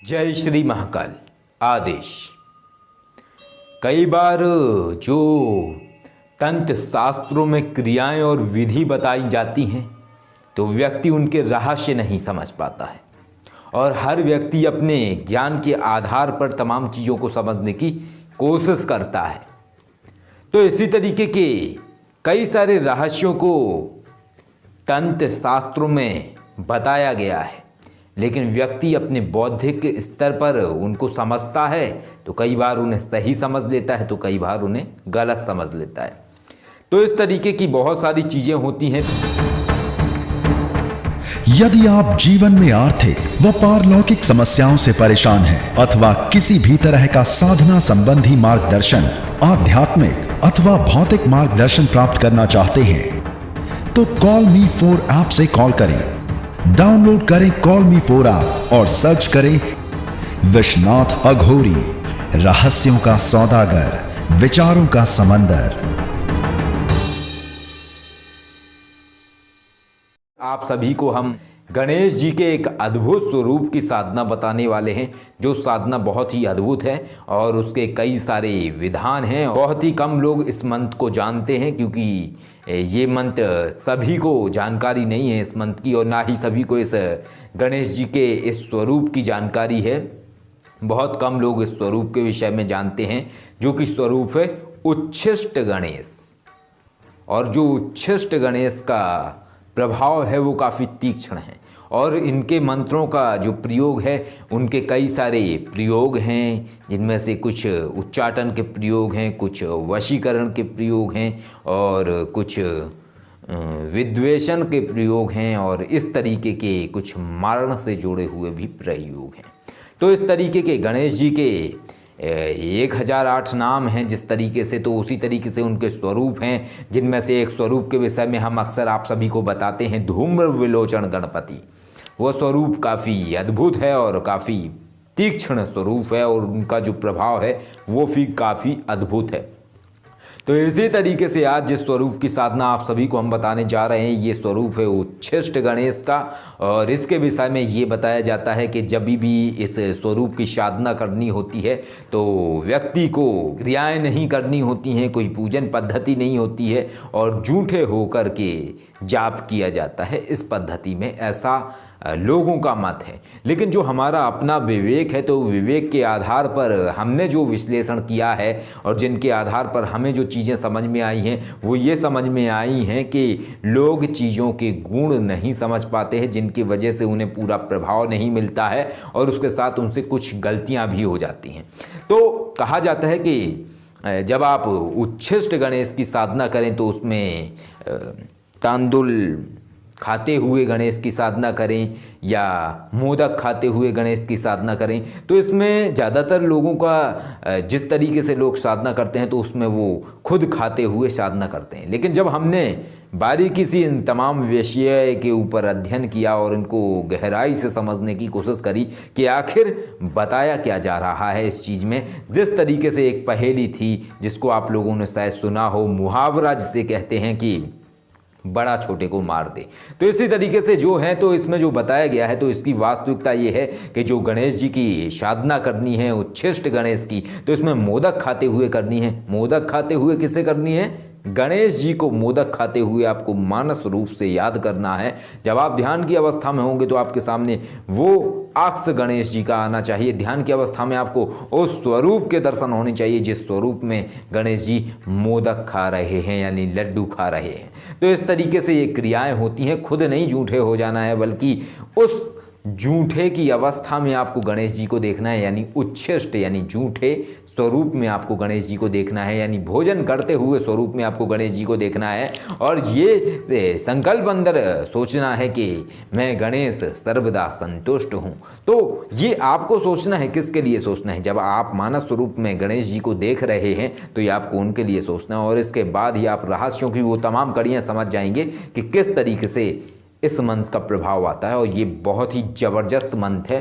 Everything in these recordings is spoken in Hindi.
जय श्री महाकाल। आदेश। कई बार जो तंत्र शास्त्रों में क्रियाएं और विधि बताई जाती हैं तो व्यक्ति उनके रहस्य नहीं समझ पाता है और हर व्यक्ति अपने ज्ञान के आधार पर तमाम चीज़ों को समझने की कोशिश करता है। तो इसी तरीके के कई सारे रहस्यों को तंत्र शास्त्रों में बताया गया है, लेकिन व्यक्ति अपने बौद्धिक स्तर पर उनको समझता है तो कई बार उन्हें सही समझ लेता है तो कई बार उन्हें गलत समझ लेता है। तो इस तरीके की बहुत सारी चीज़ें होती हैं। यदि आप जीवन में आर्थिक व पारलौकिक समस्याओं से परेशान हैं अथवा किसी भी तरह का साधना संबंधी मार्गदर्शन, आध्यात्मिक अथवा भौतिक मार्गदर्शन प्राप्त करना चाहते हैं तो कॉल मी 4 ऐप से कॉल करें। डाउनलोड करें कॉल मी 4 ऐप और सर्च करें विश्वनाथ अघोरी, रहस्यों का सौदागर, विचारों का समंदर। आप सभी को हम गणेश जी के एक अद्भुत स्वरूप की साधना बताने वाले हैं, जो साधना बहुत ही अद्भुत है और उसके कई सारे विधान हैं। बहुत ही कम लोग इस मंत्र को जानते हैं क्योंकि ये मंत्र सभी को जानकारी नहीं है इस मंत्र की, और ना ही सभी को इस गणेश जी के इस स्वरूप की जानकारी है। बहुत कम लोग इस स्वरूप के विषय में जानते हैं, जो कि स्वरूप है उच्छिष्ट गणेश। और जो उच्छिष्ट गणेश का प्रभाव है वो काफ़ी तीक्ष्ण है और इनके मंत्रों का जो प्रयोग है उनके कई सारे प्रयोग हैं, जिनमें से कुछ उच्चाटन के प्रयोग हैं, कुछ वशीकरण के प्रयोग हैं और कुछ विद्वेषण के प्रयोग हैं और इस तरीके के कुछ मारण से जुड़े हुए भी प्रयोग हैं। तो इस तरीके के गणेश जी के 1008 नाम हैं जिस तरीके से, तो उसी तरीके से उनके स्वरूप हैं, जिनमें से एक स्वरूप के विषय में हम अक्सर आप सभी को बताते हैं, धूम्र विलोचन गणपति। वो स्वरूप काफ़ी अद्भुत है और काफ़ी तीक्ष्ण स्वरूप है और उनका जो प्रभाव है वो भी काफ़ी अद्भुत है। तो इसी तरीके से आज जिस स्वरूप की साधना आप सभी को हम बताने जा रहे हैं, ये स्वरूप है उच्छिष्ट गणेश का। और इसके विषय में ये बताया जाता है कि जब भी इस स्वरूप की साधना करनी होती है तो व्यक्ति को क्रियाएं नहीं करनी होती हैं, कोई पूजन पद्धति नहीं होती है और झूठे होकर के जाप किया जाता है इस पद्धति में, ऐसा लोगों का मत है। लेकिन जो हमारा अपना विवेक है, तो विवेक के आधार पर हमने जो विश्लेषण किया है और जिनके आधार पर हमें जो चीज़ें समझ में आई हैं वो ये समझ में आई हैं कि लोग चीज़ों के गुण नहीं समझ पाते हैं, जिनकी वजह से उन्हें पूरा प्रभाव नहीं मिलता है और उसके साथ उनसे कुछ गलतियां भी हो जाती हैं। तो कहा जाता है कि जब आप उच्छिष्ट गणेश की साधना करें तो उसमें तांदुल खाते हुए गणेश की साधना करें या मोदक खाते हुए गणेश की साधना करें। तो इसमें ज़्यादातर लोगों का जिस तरीके से लोग साधना करते हैं तो उसमें वो खुद खाते हुए साधना करते हैं। लेकिन जब हमने बारीकी से इन तमाम विषय के ऊपर अध्ययन किया और इनको गहराई से समझने की कोशिश करी कि आखिर बताया क्या जा रहा है इस चीज़ में, जिस तरीके से एक पहेली थी जिसको आप लोगों ने शायद सुना हो, मुहावरा जिसे कहते हैं कि बड़ा छोटे को मार दे। तो इसी तरीके से जो है, तो इसमें जो बताया गया है तो इसकी वास्तविकता ये है कि जो गणेश जी की साधना करनी है उच्छिष्ट गणेश की, तो इसमें मोदक खाते हुए करनी है। मोदक खाते हुए किसे करनी है? गणेश जी को मोदक खाते हुए आपको मानस रूप से याद करना है। जब आप ध्यान की अवस्था में होंगे तो आपके सामने वो अक्ष गणेश जी का आना चाहिए। ध्यान की अवस्था में आपको उस स्वरूप के दर्शन होने चाहिए जिस स्वरूप में गणेश जी मोदक खा रहे हैं, यानी लड्डू खा रहे हैं। तो इस तरीके से ये क्रियाएं होती हैं। खुद नहीं झूठे हो जाना है, बल्कि उस झूठे की अवस्था में आपको गणेश जी को देखना है, यानी उच्छिष्ट यानी झूठे स्वरूप में आपको गणेश जी को देखना है, यानी भोजन करते हुए स्वरूप में आपको गणेश जी को देखना है। और ये संकल्प अंदर सोचना है कि मैं गणेश सर्वदा संतुष्ट हूँ। तो ये आपको सोचना है। किसके लिए सोचना है? जब आप मानस स्वरूप में गणेश जी को देख रहे हैं तो ये आपको उनके लिए सोचना है और इसके बाद ही आप रहस्यों की वो तमाम कड़ियाँ समझ जाएंगे कि किस तरीके से इस मंत्र का प्रभाव आता है। और ये बहुत ही ज़बरदस्त मंत्र है।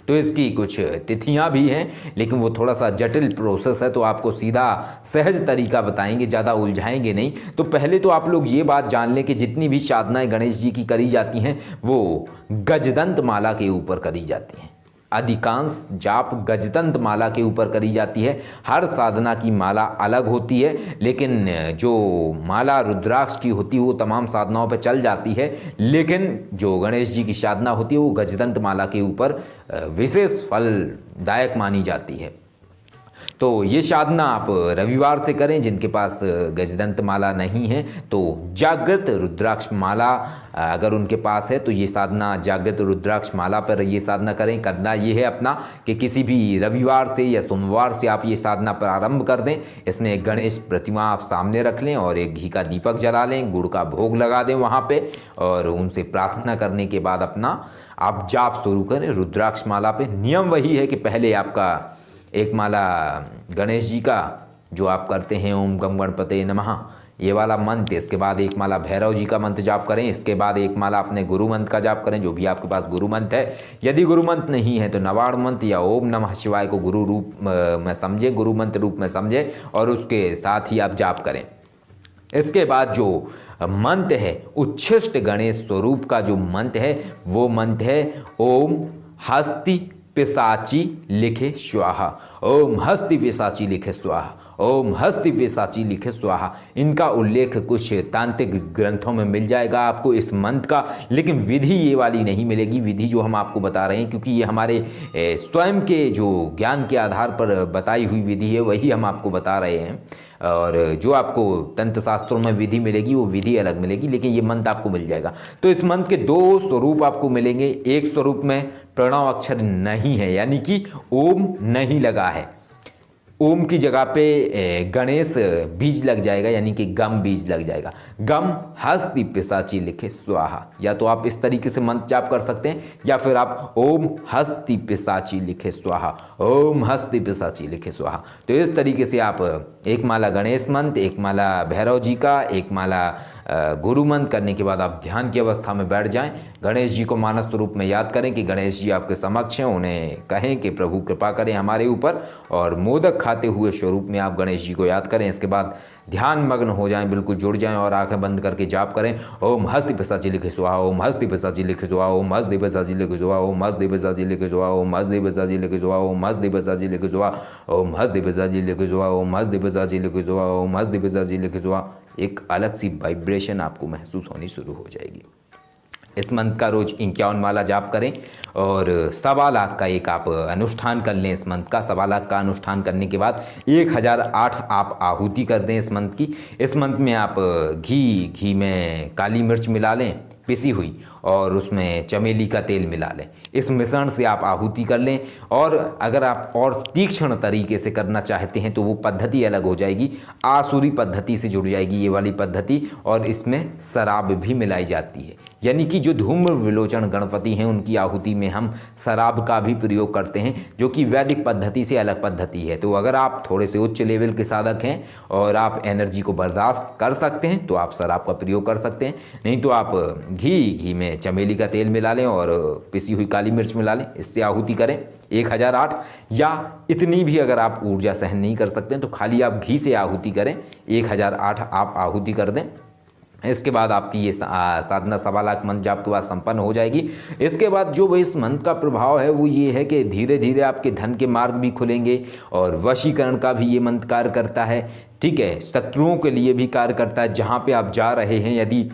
तो इसकी कुछ तिथियां भी हैं, लेकिन वो थोड़ा सा जटिल प्रोसेस है, तो आपको सीधा सहज तरीका बताएंगे, ज़्यादा उलझाएंगे नहीं। तो पहले तो आप लोग ये बात जान लें कि जितनी भी साधनाएं गणेश जी की करी जाती हैं वो गजदंत माला के ऊपर करी जाती हैं। अधिकांश जाप गजतंत्र माला के ऊपर करी जाती है। हर साधना की माला अलग होती है, लेकिन जो माला रुद्राक्ष की होती है वो तमाम साधनाओं पर चल जाती है, लेकिन जो गणेश जी की साधना होती है वो गजतंत्र माला के ऊपर विशेष फलदायक मानी जाती है। तो ये साधना आप रविवार से करें। जिनके पास गजदंत माला नहीं है तो जागृत रुद्राक्ष माला अगर उनके पास है तो ये साधना जागृत रुद्राक्ष माला पर ये साधना करें। करना ये है अपना कि किसी भी रविवार से या सोमवार से आप ये साधना प्रारंभ कर दें। इसमें एक गणेश प्रतिमा आप सामने रख लें और एक घी का दीपक जला लें, गुड़ का भोग लगा दें वहाँ पे, और उनसे प्रार्थना करने के बाद अपना आप जाप शुरू करें रुद्राक्ष माला पे। नियम वही है कि पहले आपका एक माला गणेश जी का जो आप करते हैं ओम गम गणपते नमः ये वाला मंत्र, इसके बाद एक माला भैरव जी का मंत्र जाप करें, इसके बाद एक माला अपने गुरु मंत्र का जाप करें, जो भी आपके पास गुरु मंत्र है। यदि गुरु मंत्र नहीं है तो नवाड़ मंत्र या ओम नमः शिवाय को गुरु रूप में समझें, गुरु मंत्र रूप में समझें और उसके साथ ही आप जाप करें। इसके बाद जो मंत्र है उच्छिष्ट गणेश स्वरूप का जो मंत्र है वो मंत्र है ओम हस्ति पिशाची लिखे स्वाहा, ओम हस्ति पिशाची लिखे स्वाहा, ओम हस्ति पिशाची लिखे स्वाहा। इनका उल्लेख कुछ तांत्रिक ग्रंथों में मिल जाएगा आपको इस मंत्र का, लेकिन विधि ये वाली नहीं मिलेगी। विधि जो हम आपको बता रहे हैं, क्योंकि ये हमारे स्वयं के जो ज्ञान के आधार पर बताई हुई विधि है वही हम आपको बता रहे हैं, और जो आपको तंत्र शास्त्रों में विधि मिलेगी वो विधि अलग मिलेगी, लेकिन ये मंत्र आपको मिल जाएगा। तो इस मंत्र के दो स्वरूप आपको मिलेंगे। एक स्वरूप में प्रणव अक्षर नहीं है, यानी कि ओम नहीं लगा है, ओम की जगह पे गणेश बीज लग जाएगा, यानी कि गम बीज लग जाएगा। गम हस्ति पिशाची लिखे स्वाहा, या तो आप इस तरीके से मंत्र जाप कर सकते हैं, या फिर आप ओम हस्ति पिशाची लिखे स्वाहा, ओम हस्ति पिशाची लिखे स्वाहा। तो इस तरीके से आप एक माला गणेश मंत्र, एक माला भैरव जी का, एक माला गुरु मंत्र करने के बाद आप ध्यान की अवस्था में बैठ जाएं। गणेश जी को मानस स्वरूप में याद करें कि गणेश जी आपके समक्ष हैं, उन्हें कहें कि प्रभु कृपा करें हमारे ऊपर, और मोदक खाते हुए स्वरूप में आप गणेश जी को याद करें। इसके बाद ध्यान मग्न हो जाएं, बिल्कुल जुड़ जाएं और आंखें बंद करके जाप करें। ओम हस्ति पिशाची लिखे स्वाहा, ओम हस्ति पिशाची लिखे स्वाहा, ओम हस्ति पिशाची लिखे स्वाहा, ओम हस्ति पिशाची लिखे स्वाहा, ओम हस्ति पिशाची लिखे स्वाहा, ओम हस्ति पिशाची लिखे स्वाहा, ओम हस्ति पिशाची लिखे स्वाहा, ओम हस्ति पिशाची लिखे स्वाहा, ओम हस्ति पिशाची लिखे स्वाहा। एक अलग सी वाइब्रेशन आपको महसूस होनी शुरू हो जाएगी। इस मंत्र का रोज 51 माला जाप करें और 1.25 लाख का एक आप अनुष्ठान कर लें। इस मंत्र का 1.25 लाख का अनुष्ठान करने के बाद 1008 आप आहुति कर दें इस मंत्र की। इस मंत्र में आप घी में काली मिर्च मिला लें पिसी हुई, और उसमें चमेली का तेल मिला लें। इस मिश्रण से आप आहुति कर लें, और अगर आप और तीक्ष्ण तरीके से करना चाहते हैं तो वो पद्धति अलग हो जाएगी, आसुरी पद्धति से जुड़ जाएगी ये वाली पद्धति, और इसमें शराब भी मिलाई जाती है। यानी कि जो धूम्र विलोचन गणपति हैं उनकी आहुति में हम शराब का भी प्रयोग करते हैं, जो कि वैदिक पद्धति से अलग पद्धति है। तो अगर आप थोड़े से उच्च लेवल के साधक हैं और आप एनर्जी को बर्दाश्त कर सकते हैं तो आप शराब का प्रयोग कर सकते हैं, नहीं तो आप घी में चमेली का तेल मिला लें और पिसी हुई काली मिर्च मिला लें, इससे आहुति करें 1008। या इतनी भी अगर आप ऊर्जा सहन नहीं कर सकते हैं तो खाली आप घी से आहुति करें, 1008 आप आहुति कर दें। इसके बाद आपकी ये साधना 1.25 लाख मंत्र जाप के बाद संपन्न हो जाएगी। इसके बाद जो इस मंत्र का प्रभाव है वो ये है कि धीरे धीरे आपके धन के मार्ग भी खुलेंगे, और वशीकरण का भी ये मंत्र कार्य करता है। ठीक है, शत्रुओं के लिए भी कार्य करता है। जहाँ पे आप जा रहे हैं, यदि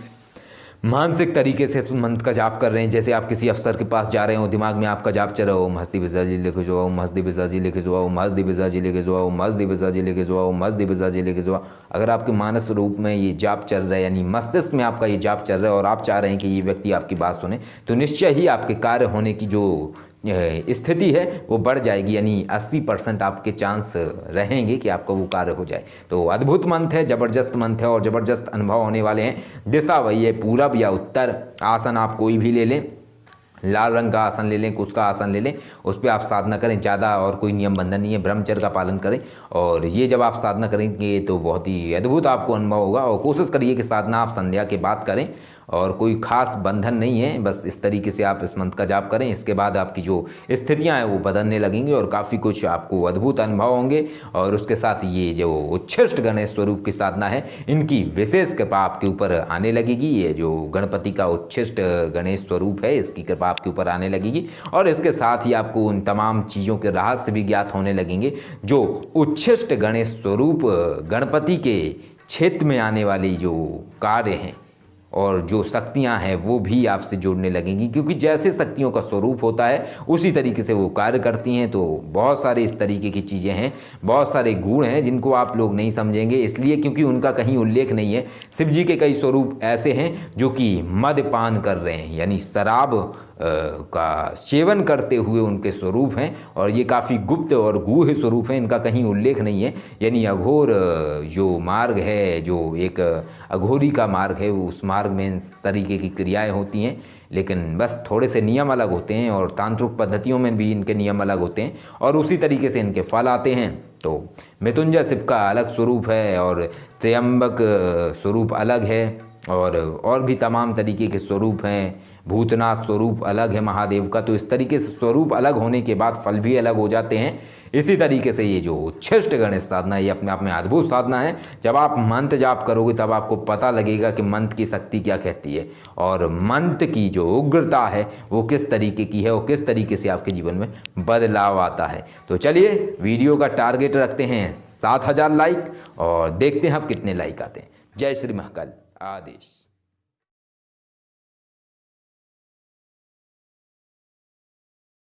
मानसिक तरीके से मंत्र का जाप कर रहे हैं, जैसे आप किसी अफसर के पास जा रहे हो, दिमाग में आपका जाप चल रहा हो, ओम हस्ति पिशाची लिखे स्वाहा, ओम हस्ति पिशाची लिखे स्वाहा, ओम हस्ति पिशाची लिखे स्वाहा, ओम हस्ति पिशाची लिखे स्वाहा, ओम हस्ति पिशाची लिखे स्वाहा। अगर आपके मानस रूप में ये जाप चल रहा है, यानी मस्तिष्क में आपका ये जाप चल रहा है और आप चाह रहे हैं कि ये व्यक्ति आपकी बात सुने, तो निश्चय ही आपके कार्य होने की जो स्थिति है वो बढ़ जाएगी, यानी 80% आपके चांस रहेंगे कि आपका वो कार्य हो जाए। तो अद्भुत मंत्र है, ज़बरदस्त मंत्र है और ज़बरदस्त अनुभव होने वाले हैं। दिशा वही है पूरब या उत्तर। आसन आप कोई भी ले लें, लाल रंग का आसन ले लें, कुश का आसन ले लें, उस पर आप साधना करें। ज़्यादा और कोई नियम बंधन नहीं है, ब्रह्मचर्य का पालन करें, और ये जब आप साधना करेंगे तो बहुत ही अद्भुत आपको अनुभव होगा। और कोशिश करिए कि साधना आप संध्या के बाद करें, और कोई खास बंधन नहीं है। बस इस तरीके से आप इस मंत्र का जाप करें, इसके बाद आपकी जो स्थितियां हैं वो बदलने लगेंगी और काफ़ी कुछ आपको अद्भुत अनुभव होंगे। और उसके साथ ये जो उच्छिष्ट गणेश स्वरूप की साधना है, इनकी विशेष कृपा आपके ऊपर आने लगेगी। ये जो गणपति का उच्छिष्ट गणेश स्वरूप है, इसकी कृपा आपके ऊपर आने लगेगी और इसके साथ ही आपको उन तमाम चीज़ों के रहस्य भी ज्ञात होने लगेंगे जो उच्छिष्ट गणेश स्वरूप गणपति के क्षेत्र में आने वाली जो कार्य हैं और जो शक्तियां हैं वो भी आपसे जुड़ने लगेंगी, क्योंकि जैसे शक्तियों का स्वरूप होता है उसी तरीके से वो कार्य करती हैं। तो बहुत सारे इस तरीके की चीज़ें हैं, बहुत सारे गुण हैं जिनको आप लोग नहीं समझेंगे, इसलिए क्योंकि उनका कहीं उल्लेख नहीं है। शिव जी के कई स्वरूप ऐसे हैं जो कि मद्यपान कर रहे हैं, यानी शराब का सेवन करते हुए उनके स्वरूप हैं और ये काफ़ी गुप्त और गूढ़ स्वरूप हैं, इनका कहीं उल्लेख नहीं है। यानी अघोर जो मार्ग है, जो एक अघोरी का मार्ग है, उस मार्ग में इस तरीके की क्रियाएं होती हैं, लेकिन बस थोड़े से नियम अलग होते हैं और तांत्रिक पद्धतियों में भी इनके नियम अलग होते हैं और उसी तरीके से इनके फल आते हैं। तो मृत्युंजय शिव का अलग स्वरूप है और त्र्यंबक स्वरूप अलग है और भी तमाम तरीके के स्वरूप हैं। भूतनाथ स्वरूप अलग है महादेव का। तो इस तरीके से स्वरूप अलग होने के बाद फल भी अलग हो जाते हैं। इसी तरीके से ये जो उच्छिष्ट गणेश साधना, ये अपने आप में अद्भुत साधना है। जब आप मंत्र जाप करोगे तब आपको पता लगेगा कि मंत्र की शक्ति क्या कहती है और मंत्र की जो उग्रता है वो किस तरीके की है और किस तरीके से आपके जीवन में बदलाव आता है। तो चलिए, वीडियो का टारगेट रखते हैं 7000 लाइक और देखते हैं अब कितने लाइक आते हैं। जय श्री महाकाल। आदेश।